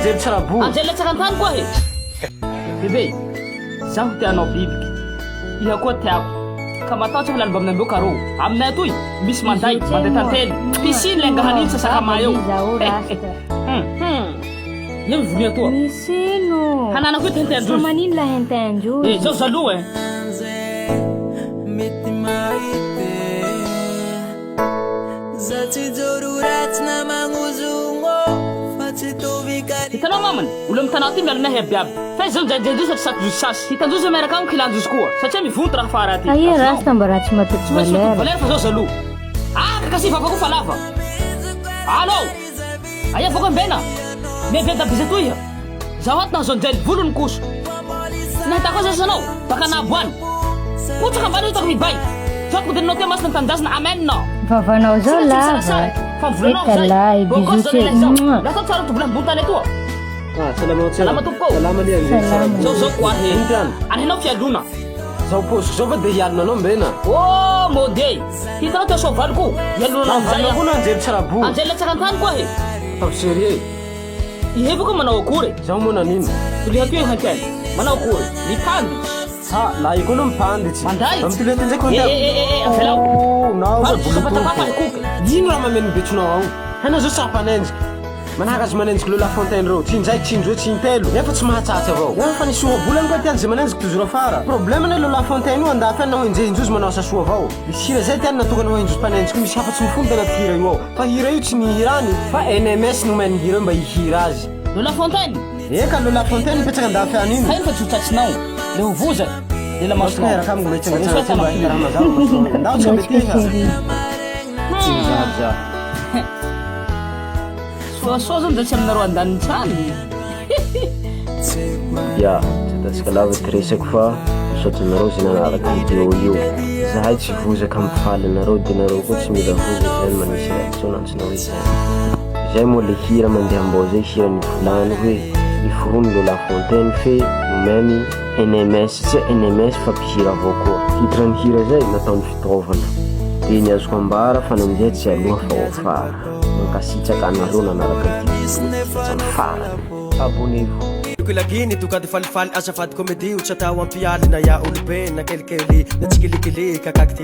anjery tsarabo. Anjely latsaka antany koa he. Bebe, zaho tianao bibiky. Iha koa tiako. Ka matahotra volany mba aminay mbeo karo. Aminay atoy misy manday, manday tantely. Piscine le angahaniny sa sakama eo. Io volia tua. Misino. Hanana ko tentenjo. Manila hentenjo. Eh, zo zalo eh. Hitanao mamany, olo mitanao ty miala nahy abiaby. Fa izy zao mijanjandro sa saky sasy. Hitanjo sa miaraka amiko kilanjos koa. Satria mivonto raha fara aty. Aia rasta mba raha tsy matoto Tsy maintsy valera. valera fa zao zalo. Ah, kakasy vavako fa lava. Allô? Aia vako ambena. Mebeda bizy atoy iha. Zaho ato nahazo anjely volony koso. Tsy nahita koa zay sanao. Baka naboany. Potsaka ambany hitako mibay. Zako dininao te masina tandazina amenna. Vavanao zao lava. Ekalay, bijoute. Laha tao tsara to vola ambony tany atoa. Salama Salama tompo. Salama lian. Salama. Zao koa he. Anenao fialona. Zao posiko zao fa de hialona anao mbena. Oh, mode. Hitanao teo sovaliko. Hialona Zay amizay. koa anjery tsarabo. Anjely latsaka antany koa he. Tapiserie. Iheva koa manao akory. Zaho moa nanino. Tulihatu yung hantel. Manao akory. Lipandi. Ha, laha iko aloha mipanditsy. Manday. Amtilety nzay koa Afelaw. nao Palo sa patapapa ikuke. Dino raha mameno betronao ao. Hainao zao sapanenjika. Manahaka azy manenjika lo La Fontaine reo. Tsindraiky tsinjoe tsintelo. Nefa tsy mahatsatsy avao. Fa ny soa bolany koa tiany zay manenjika toujours afara. Problème ne lo La Fontaine io andafy any naho injehinjozy manao asa soa avao. Hira zay tiany natokana ho injozy mpanenjika misy hafa-tsy mifono tanaty hira io ao. Fa hira io tsy nihirany. Fa NMS no mainy hira io mba hihira azy. Lo La Fontaine. Eka lo La Fontaine mipetraka andafy any iny. Haino fa tsotratsinao. Le hovoza. Le la Mosika masonao. yaraka amiko mba hitsangatsanga mba hita raha mazava. Ndao tsy mety iha. Tsinjaja. Soasoa zany zay tsy aminareo andaniny tsany. Ya, tsy lava ty resako fa misaotra nareo zay nanaraka video io. Zahay tsy vozaka mifaly nareo dia nareo koa tsy mila voza zany manisy reaction antsinareo zay. Zay moa le hira mandeha ambao zay hira nivolany hoe niforony lo La Fontaine fe nomeny NMS tsy NMS fa mpihira avao koa. Titrany hira zay nataony fitaovana. Dia ny azoko ambara fa nanjay tsy aloha fa ho afara. Mankasitraka anareo nanaraka ty farany. Abonnez-vous. Kulagini tukadi falifali asafat komedi uchata wampiali na ya ulpe na kelikeli na chikilikili kakakti